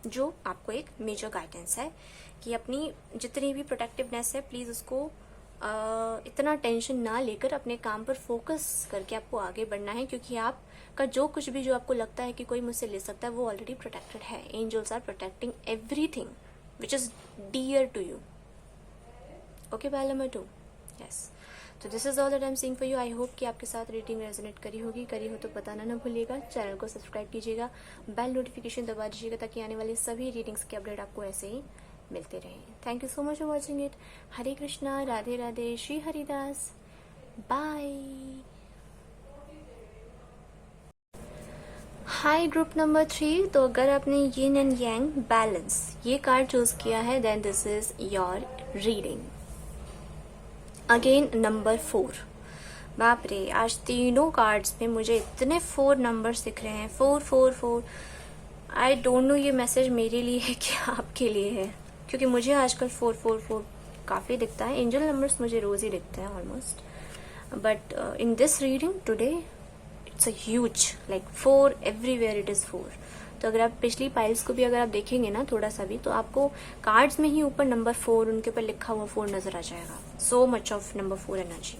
जो आपको एक मेजर गाइडेंस है कि अपनी जितनी भी प्रोटेक्टिवनेस है प्लीज़ उसको इतना टेंशन ना लेकर अपने काम पर फोकस करके आपको आगे बढ़ना है, क्योंकि आपका जो कुछ भी जो आपको लगता है कि कोई मुझसे ले सकता है वो ऑलरेडी प्रोटेक्टेड है। Angels are protecting everything which is dear to you. Okay पहले मैं टू यस। तो this is all that I am seeing for you. I hope कि आपके साथ रीडिंग रेजोनेट करी होगी, करी हो तो बताना ना भूलिएगा। चैनल को सब्सक्राइब कीजिएगा, बेल नोटिफिकेशन दबा दीजिएगा ताकि आने वाली सभी रीडिंग्स के अपडेट आपको ऐसे ही मिलते रहे। Thank you so much for watching it. Hare Krishna, Radhe Radhe, Shri Haridas, bye. Hi group number 3। तो अगर आपने यिन एंड यांग बैलेंस ये कार्ड चूज किया है then this is your reading. Again number 4। बाप रे, आज तीनों कार्ड्स में मुझे इतने 4 नंबर्स दिख रहे हैं। 4 4 4। आई डोंट नो ये मैसेज मेरे लिए है कि आपके लिए है, क्योंकि मुझे आजकल 4 4 4 काफ़ी दिखता है। एंजल नंबर्स मुझे रोज ही दिखते हैं almost, but in this reading today it's a huge like 4 everywhere it is 4। तो अगर आप पिछली पाइल्स को भी अगर आप देखेंगे ना थोड़ा सा भी, तो आपको कार्ड्स में ही ऊपर नंबर 4 उनके ऊपर लिखा हुआ 4 नजर आ जाएगा। So much of number 4 energy.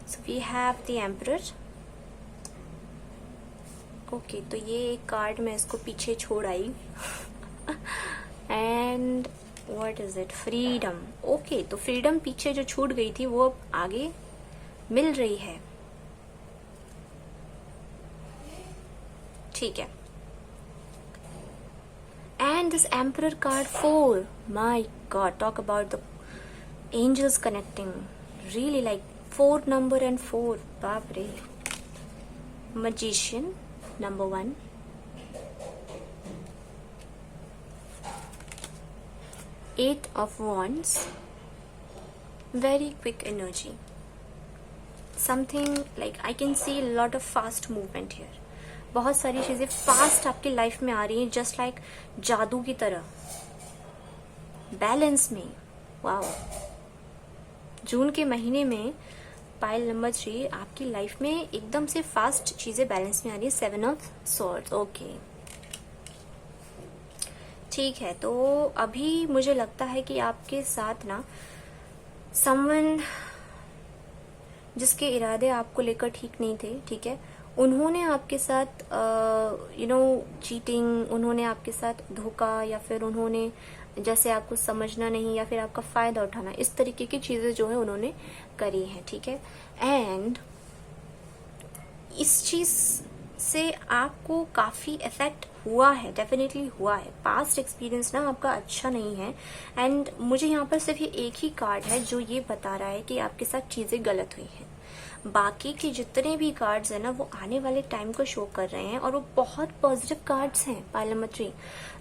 So we have the emperor. Okay, तो ये एक कार्ड मैं इसको पीछे छोड़ आई and what is it, freedom. Okay, तो फ्रीडम पीछे जो छूट गई थी वो अब आगे मिल रही है, ठीक है। And this emperor card 4, my god, talk about the angels connecting, really like 4 number and 4, बाप रे। Magician number 1, Eight of Wands, very quick energy, something like I can see a lot of fast movement here. बहुत सारी चीजें fast आपकी life में आ रही हैं, just like जादू की तरह, बैलेंस में। वाओ, जून के महीने में पाइल नंबर 3 आपकी लाइफ में एकदम से फास्ट चीजें बैलेंस में आ रही है। 7 ऑफ स्वॉर्ड्स। ओके, ठीक है। तो अभी मुझे लगता है कि आपके साथ ना समवन जिसके इरादे आपको लेकर ठीक नहीं थे, ठीक है, उन्होंने आपके साथ चीटिंग, उन्होंने आपके साथ धोखा, या फिर उन्होंने जैसे आपको समझना नहीं या फिर आपका फायदा उठाना, इस तरीके की चीजें जो है उन्होंने करी हैं, ठीक है। एंड इस चीज से आपको काफी इफेक्ट हुआ है, डेफिनेटली हुआ है। पास्ट एक्सपीरियंस ना आपका अच्छा नहीं है। एंड मुझे यहाँ पर सिर्फ ये एक ही कार्ड है जो ये बता रहा है कि आपके साथ चीजें गलत हुई हैं। बाकी के जितने भी कार्ड्स हैं ना वो आने वाले टाइम को शो कर रहे हैं और वो बहुत पॉजिटिव कार्ड्स हैं पाइल नंबर 3।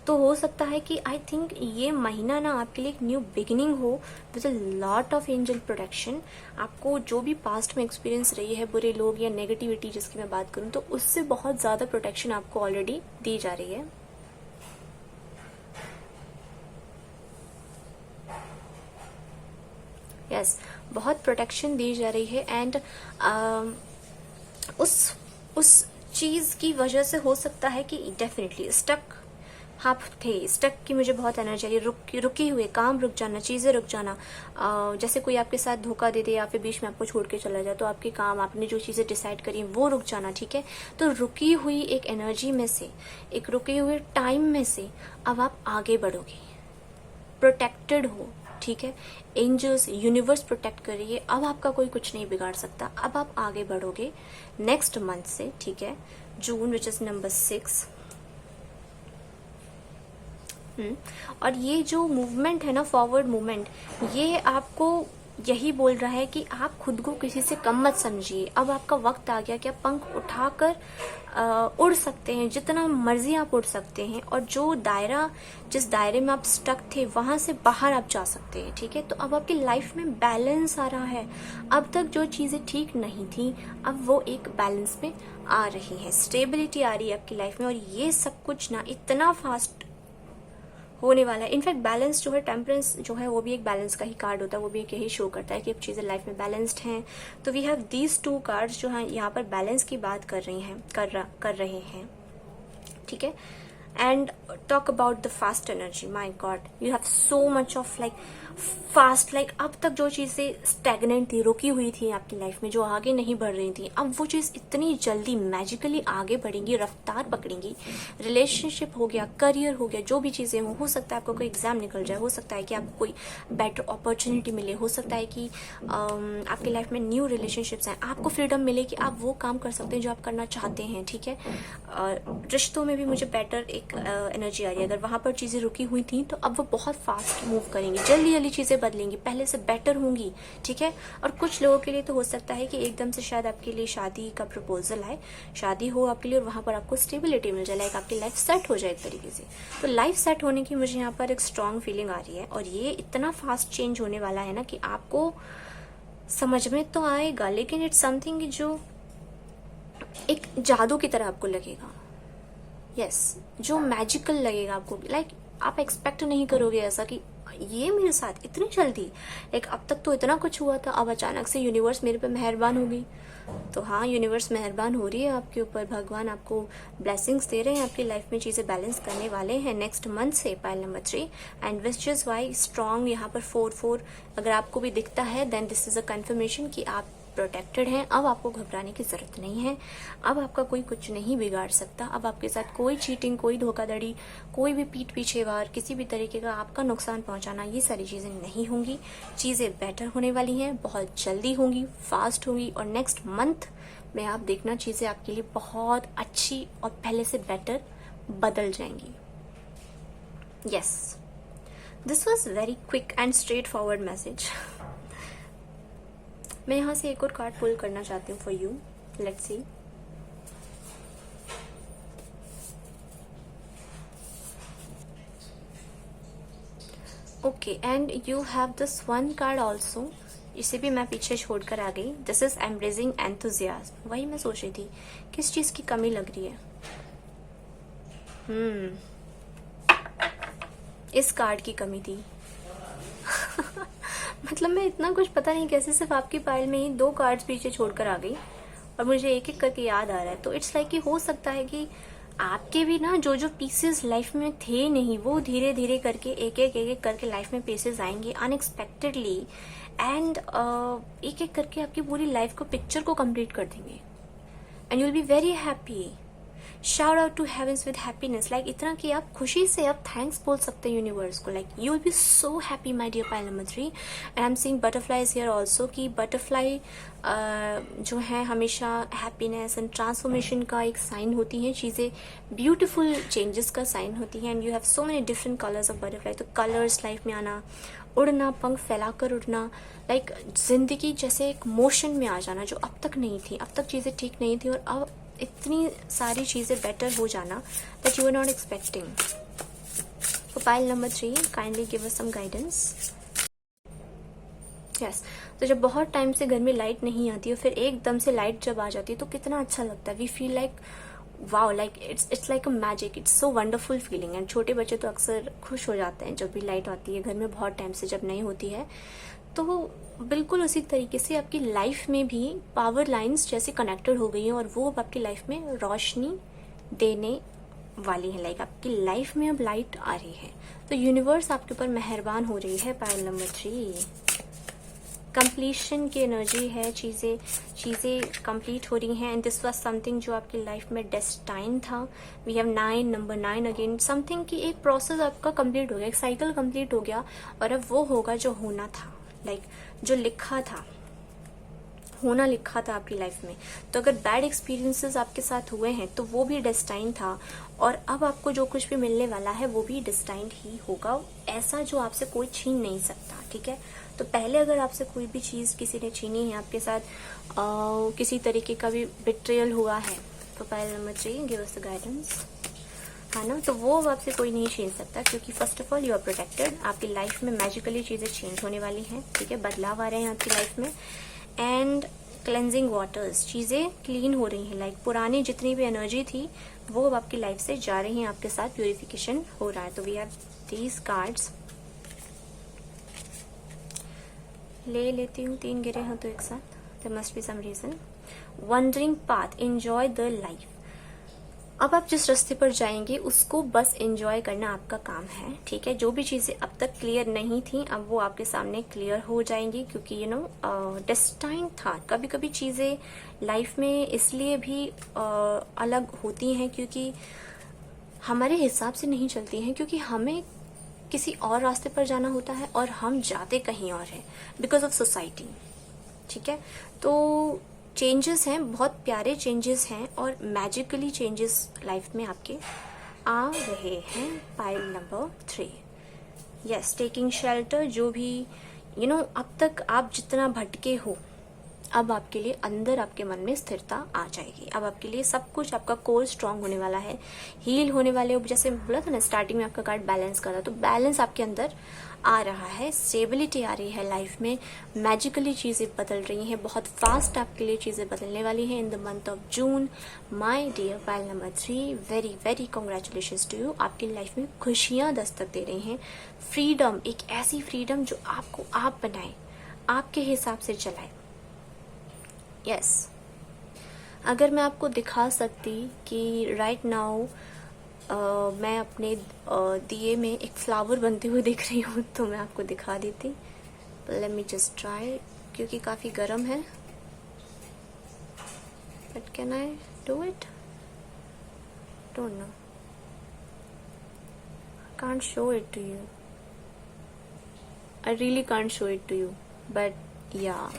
तो हो सकता है कि आई थिंक ये महीना ना आपके लिए एक न्यू बिगिनिंग हो with a lot of angel protection. आपको जो भी पास्ट में एक्सपीरियंस रही है, बुरे लोग या नेगेटिविटी जिसकी मैं बात करूं, तो उससे बहुत ज्यादा प्रोटेक्शन आपको ऑलरेडी दी जा रही है। यस, बहुत प्रोटेक्शन दी जा रही है। एंड उस चीज की वजह से हो सकता है कि डेफिनेटली स्टक आप थे, स्टक की मुझे बहुत एनर्जी आई, रुकी हुए काम रुक जाना, चीजें रुक जाना। जैसे कोई आपके साथ धोखा दे दे या फिर बीच में आपको छोड़ के चला जाए, तो आपके काम, आपने जो चीजें डिसाइड करी वो रुक जाना, ठीक है। तो रुकी हुई एक एनर्जी में से, एक रुके हुए टाइम में से अब आप आगे बढ़ोगे, प्रोटेक्टेड हो, ठीक है। एंजल्स, यूनिवर्स प्रोटेक्ट करिए, अब आपका कोई कुछ नहीं बिगाड़ सकता। अब आप आगे बढ़ोगे नेक्स्ट मंथ से, ठीक है, जून विच इज नंबर 6। और ये जो मूवमेंट है ना, फॉरवर्ड मूवमेंट, ये आपको यही बोल रहा है कि आप खुद को किसी से कम मत समझिए। अब आपका वक्त आ गया कि आप पंख उठाकर उड़ सकते हैं, जितना मर्जी आप उड़ सकते हैं, और जो दायरा, जिस दायरे में आप स्टक थे वहां से बाहर आप जा सकते हैं, ठीक है। तो अब आपकी लाइफ में बैलेंस आ रहा है। अब तक जो चीजें ठीक नहीं थी, अब वो एक बैलेंस में आ रही है, स्टेबिलिटी आ रही है आपकी लाइफ में। और ये सब कुछ ना इतना फास्ट होने वाला है। इनफैक्ट बैलेंस जो है, टेम्परेंस जो है, वो भी एक बैलेंस का ही कार्ड होता है, वो भी एक यही शो करता है कि अब चीजें लाइफ में बैलेंस्ड हैं। तो वी हैव दीज 2 कार्ड्स जो हैं यहाँ पर बैलेंस की बात कर रही हैं, कर रहे हैं, ठीक है। And talk about the fast energy, my God, you have so much of like fast, like अब तक जो चीजें स्टैग्नेंट थी, रुकी हुई थी आपकी लाइफ में, जो आगे नहीं बढ़ रही थी, अब वो चीज इतनी जल्दी मैजिकली आगे बढ़ेंगी, रफ्तार पकड़ेंगी। रिलेशनशिप हो गया, करियर हो गया, जो भी चीजें हो सकता है आपको कोई एग्जाम निकल जाए, हो सकता है कि आपको कोई बेटर अपॉर्चुनिटी मिले, हो सकता है कि आपकी लाइफ में न्यू रिलेशनशिप्स हैं, आपको फ्रीडम मिले कि आप वो काम कर सकते हैं जो आप करना चाहते हैं, ठीक है। रिश्तों में भी मुझे बेटर एक एनर्जी आ रही है। अगर वहां पर चीजें रुकी हुई थी तो अब वो बहुत फास्ट मूव करेंगी, जल्दी जल्दी चीजें बदलेंगी, पहले से बेटर होंगी, ठीक है। और कुछ लोगों के लिए तो हो सकता है कि एकदम से शायद आपके लिए शादी का प्रपोजल आए, शादी हो आपके लिए, और वहां पर आपको स्टेबिलिटी मिल जाए, लाइक आपकी लाइफ सेट हो जाए एक तरीके से। तो लाइफ सेट होने की मुझे यहाँ पर एक स्ट्रांग फीलिंग आ रही है। और ये इतना फास्ट चेंज होने वाला है ना कि आपको समझ में तो आएगा, लेकिन इट्स समथिंग जो एक जादू की तरह आपको लगेगा। यस, जो मैजिकल लगेगा आपको, लाइक आप एक्सपेक्ट नहीं करोगे ऐसा कि ये मेरे साथ इतनी जल्दी, लाइक अब तक तो इतना कुछ हुआ था, अब अचानक से यूनिवर्स मेरे पे मेहरबान हो गई। तो हाँ, यूनिवर्स मेहरबान हो रही है आपके ऊपर, भगवान आपको ब्लेसिंग्स दे रहे हैं, आपकी लाइफ में चीजें बैलेंस करने वाले हैं नेक्स्ट मंथ से, pile number 3। And which is why strong यहाँ पर 4-4 अगर आपको भी दिखता है, then this is a confirmation कि आप प्रोटेक्टेड हैं। अब आपको घबराने की जरूरत नहीं है, अब आपका कोई कुछ नहीं बिगाड़ सकता, अब आपके साथ कोई चीटिंग, कोई धोखाधड़ी, कोई भी पीठ पीछे वार, किसी भी तरीके का आपका नुकसान पहुंचाना, ये सारी चीजें नहीं होंगी। चीजें बेटर होने वाली हैं, बहुत जल्दी होंगी, फास्ट होंगी, और नेक्स्ट मंथ में आप देखना चीजें आपके लिए बहुत अच्छी और पहले से बेटर बदल जाएंगी। Yes, this was very quick and straight forward message. मैं यहाँ से एक और कार्ड पुल करना चाहती हूँ for you, let's see. Okay, and you have this one card also, इसे भी मैं पीछे छोड़कर आ गई। This is embracing enthusiasm. वही मैं सोच रही थी, किस चीज की कमी लग रही है। इस कार्ड की कमी थी। मतलब मैं इतना कुछ पता नहीं कैसे सिर्फ आपकी पाइल में ही 2 कार्ड्स पीछे छोड़कर आ गई, और मुझे एक एक करके याद आ रहा है। तो इट्स लाइक कि हो सकता है कि आपके भी ना जो जो पीसेस लाइफ में थे नहीं, वो धीरे धीरे करके एक एक करके लाइफ में पीसेस आएंगे अनएक्सपेक्टेडली, एंड एक एक करके आपकी पूरी लाइफ को, पिक्चर को कंप्लीट कर देंगे, and you will be very happy. Shout out to heavens with happiness, like इतना कि आप खुशी से आप थैंक्स बोल सकते हैं यूनिवर्स को, like you will be so happy my dear pile number 3। And I am seeing butterflies here also, कि बटरफ्लाई जो है हमेशा हैप्पीनेस एंड ट्रांसफॉर्मेशन का एक साइन होती है, चीजें ब्यूटीफुल चेंजेस का साइन होती है। And you have so many different colours of butterfly. तो कलर्स लाइफ में आना, उड़ना, पंख फैलाकर उड़ना, लाइक जिंदगी जैसे एक मोशन में आ जाना जो अब तक नहीं थी, अब तक चीजें ठीक नहीं थी, और अब इतनी सारी चीजें बेटर हो जाना that you are not expecting. तो pile number 3, kindly give us some guidance. Yes, तो जब बहुत टाइम से घर में लाइट नहीं आती है, फिर एकदम से लाइट जब आ जाती है तो कितना अच्छा लगता है। We feel like wow, like it's like a magic, it's so wonderful feeling. And छोटे बच्चे तो अक्सर खुश हो जाते हैं जब भी लाइट आती है घर में, बहुत टाइम से जब नहीं होती है। तो बिल्कुल उसी तरीके से आपकी लाइफ में भी पावर लाइंस जैसे कनेक्टेड हो गई हैं और वो अब आपकी लाइफ में रोशनी देने वाली है। लाइक आपकी लाइफ में अब लाइट आ रही है, तो यूनिवर्स आपके ऊपर मेहरबान हो रही है। पायल नंबर 3 कंप्लीशन की एनर्जी है, चीज़ें कंप्लीट हो रही हैं एंड दिस वाज समथिंग जो आपकी लाइफ में डेस्टाइन था। We have 9 number 9 again, something की एक प्रोसेस आपका कंप्लीट हो गया, एक साइकिल कंप्लीट हो गया और अब वो होगा जो होना था, लाइक जो लिखा था, होना लिखा था आपकी लाइफ में। तो अगर बैड एक्सपीरियंसेस आपके साथ हुए हैं तो वो भी डेस्टाइन था और अब आपको जो कुछ भी मिलने वाला है वो भी डेस्टाइंड ही होगा, ऐसा जो आपसे कोई छीन नहीं सकता। ठीक है, तो पहले अगर आपसे कोई भी चीज़ किसी ने छीनी है, आपके साथ किसी तरीके का भी बिट्रेयल हुआ है, तो pile number 3 give us the guidance, है ना, तो वो आपसे कोई नहीं छीन सकता क्योंकि first of all you are protected. आपकी लाइफ में मैजिकली चीज़ें चेंज होने वाली हैं। ठीक है, बदलाव आ रहे हैं आपकी लाइफ में एंड क्लेंजिंग वाटर्स, चीज़ें क्लीन हो रही हैं। लाइक पुरानी जितनी भी एनर्जी थी वो अब आपकी लाइफ से जा रही है, आपके साथ प्यूरिफिकेशन हो रहा है। तो वी हैव दीज कार्ड्स, ले लेती हूँ, 3 गिरे हैं तो एक साथ, there must be some reason. Wandering path, enjoy the life. अब आप जिस रास्ते पर जाएंगे उसको बस एंजॉय करना आपका काम है। ठीक है, जो भी चीजें अब तक क्लियर नहीं थी अब वो आपके सामने क्लियर हो जाएंगी क्योंकि यू नो डेस्टाइन था। कभी कभी चीजें लाइफ में इसलिए भी अलग होती हैं क्योंकि हमारे हिसाब से नहीं चलती हैं, क्योंकि हमें किसी और रास्ते पर जाना होता है और हम जाते कहीं और हैं बिकॉज ऑफ सोसाइटी। ठीक है, तो चेंजेस हैं, बहुत प्यारे चेंजेस हैं और मैजिकली चेंजेस लाइफ में आपके आ रहे हैं। Pile number 3 yes, taking shelter. जो भी यू नो अब तक आप जितना भटके हो अब आपके लिए अंदर आपके मन में स्थिरता आ जाएगी। अब आपके लिए सब कुछ, आपका कोर स्ट्रांग होने वाला है, हील होने वाले हो। जैसे बोला था ना स्टार्टिंग में आपका कार्ड बैलेंस कर रहा, तो बैलेंस आपके अंदर आ रहा है, स्टेबिलिटी आ रही है लाइफ में, मैजिकली चीजें बदल रही हैं, बहुत फास्ट आपके लिए चीजें बदलने वाली हैं in the month of June. My dear pile number 3, very very congratulations to you. आपकी लाइफ में खुशियां दस्तक दे रही हैं, फ्रीडम, एक ऐसी फ्रीडम जो आपको आप बनाए, आपके हिसाब से चलाए। यस अगर मैं आपको दिखा सकती कि राइट नाउ मैं अपने दिए में एक फ्लावर बनते हुए दिख रही हूँ तो मैं आपको दिखा देती। लेट मी जस्ट ट्राई, क्योंकि काफी गर्म है, but can I do it? Don't know, can't show it to you, I really can't show it to you, but yeah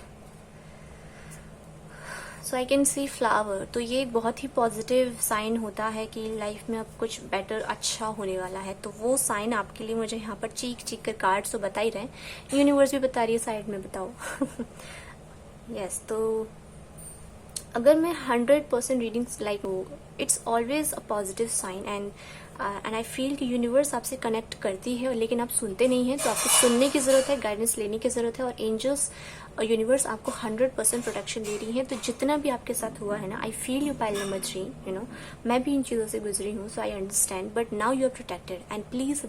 so I can see flower. तो ये एक बहुत ही पॉजिटिव साइन होता है कि लाइफ में अब कुछ बेटर अच्छा होने वाला है। तो वो साइन आपके लिए मुझे यहाँ पर चीख चीख कर कार्ड्स तो बता ही रहे हैं, यूनिवर्स भी बता रही है साइड में, बताओ। यस तो अगर मैं 100% readings like it's always a positive sign and I feel कि यूनिवर्स आपसे कनेक्ट करती है, लेकिन आप सुनते नहीं हैं, तो आपको सुनने की जरूरत है, गाइडेंस लेने की जरूरत है। और एंजल्स और यूनिवर्स आपको 100% प्रोटेक्शन दे रही है। तो जितना भी आपके साथ हुआ है ना, I feel you pile number 3, you know मैं भी इन चीज़ों से गुजरी हूँ, so I understand, but now you are protected and please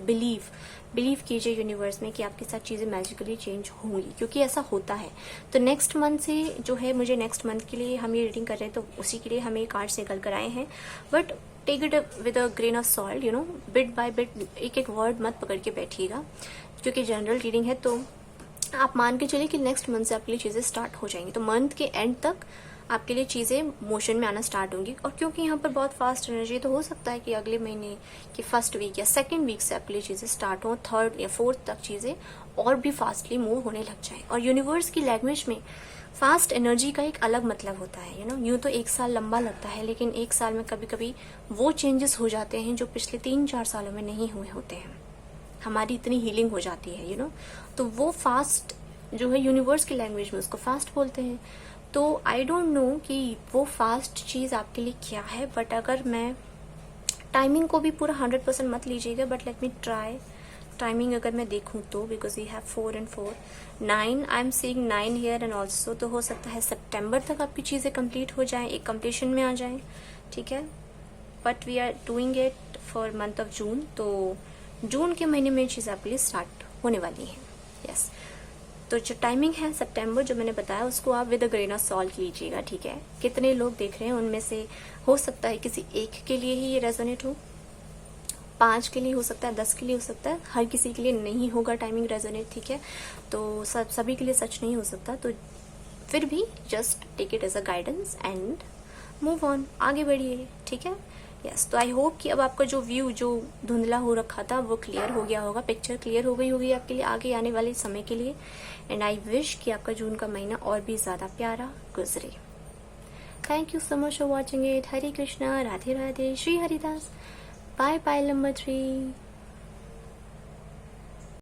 believe कीजिए यूनिवर्स में कि आपके साथ चीज़ें मैजिकली चेंज होंगी, क्योंकि ऐसा होता है। तो नेक्स्ट मंथ से जो है, मुझे नेक्स्ट मंथ के लिए हम ये रीडिंग कर रहे हैं, तो उसी के लिए हमें कार्ड्स निकल कर आए हैं, but take it with a grain of salt, you know bit by bit, एक एक वर्ड मत पकड़ के बैठिएगा, क्योंकि जनरल रीडिंग है। तो आप मान के चलिए कि नेक्स्ट मंथ से आपके लिए चीज़ें स्टार्ट हो जाएंगी, तो मंथ के एंड तक आपके लिए चीज़ें मोशन में आना स्टार्ट होंगी। और क्योंकि यहाँ पर बहुत फास्ट एनर्जी, तो हो सकता है कि अगले महीने की फर्स्ट वीक या सेकंड वीक से आपके लिए चीज़ें स्टार्ट हो, थर्ड या फोर्थ तक चीज़ें और भी फास्टली मूव होने लग जाए। और यूनिवर्स की लैंग्वेज में फास्ट एनर्जी का एक अलग मतलब होता है, यू नो यूँ तो एक साल लंबा लगता है, लेकिन एक साल में कभी कभी वो चेंजेस हो जाते हैं जो पिछले 3-4 सालों में नहीं हुए होते हैं। हमारी इतनी हीलिंग हो जाती है, यू नो तो वो फास्ट जो है यूनिवर्स की लैंग्वेज में उसको फास्ट बोलते हैं। तो आई डोंट नो कि वो फास्ट चीज़ आपके लिए क्या है, बट अगर मैं टाइमिंग को भी पूरा 100% मत लीजिएगा, but let me try timing अगर मैं देखूं तो, because we have 4 and 4 9, I am seeing 9 here and also, तो हो सकता है सितंबर तक आपकी चीज़ें कंप्लीट हो जाएं, एक कंप्लीशन में आ जाएं। ठीक है, but we are doing it for month of June, तो जून के महीने में चीज़ आपके लिए स्टार्ट होने वाली है। यस तो जो टाइमिंग है सितंबर जो मैंने बताया उसको आप with a grain of salt लीजिएगा, ठीक है। कितने लोग देख रहे हैं उनमें से हो सकता है किसी एक के लिए ही ये रेजोनेट हो, 5 के लिए हो सकता है, 10 के लिए हो सकता है, हर किसी के लिए नहीं होगा टाइमिंग रेजोनेट, ठीक है। तो सभी के लिए सच नहीं हो सकता, तो फिर भी just take it as a guidance and move on, आगे बढ़िए, ठीक है। यस, तो आई होप कि अब आपका जो व्यू जो धुंधला हो रखा था वो क्लियर हो गया होगा, पिक्चर क्लियर हो गई होगी आपके लिए आगे आने वाले समय के लिए। एंड आई विश कि आपका जून का महीना और भी ज़्यादा प्यारा गुजरे। Thank you so much for watching it. Hare Krishna, Radhe Radhe, Shri Haridas. Bye bye number 3।